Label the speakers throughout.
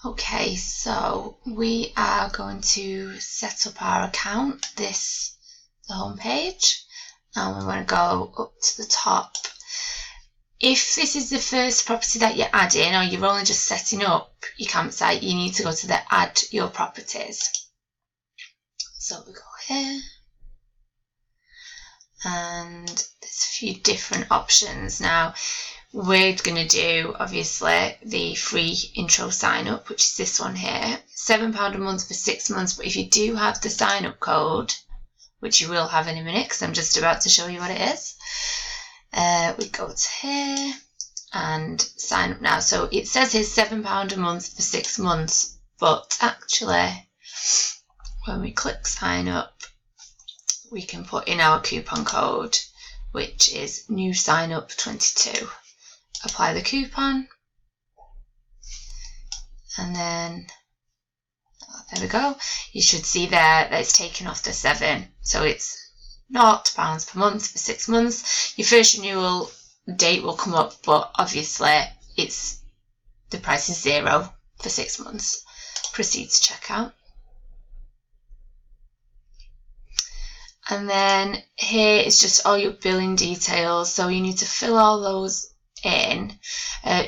Speaker 1: Okay, so we are going to set up our account. This is the home page, and we want to go up to the top. If this is the first property that you're adding, or you're only just setting up your campsite, you need to go to the Add Your Properties. So we go here, and there's a few different options. Now, we're going to do, obviously, the free intro sign up, which is this one here. £7 a month for 6 months, but if you do have the sign up code, which you will have in a minute because I'm just about to show you what it is, we go to here and sign up now. So it says here £7 a month for 6 months, but actually when we click sign up, we can put in our coupon code, which is new sign up 22. Apply the coupon, and then there we go. You should see there that it's taken off the 7, so it's £0 per month for 6 months. Your first renewal date will come up, but obviously the price is £0 for 6 months. Proceed to checkout. And then here is just all your billing details, so you need to fill all those in.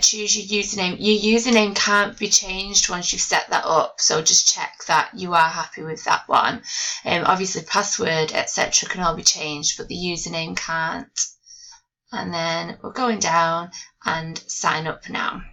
Speaker 1: Choose your username. Your username can't be changed once you've set that up, so just check that you are happy with that one. Obviously password etc can all be changed, but the username can't. And then we're going down and sign up now.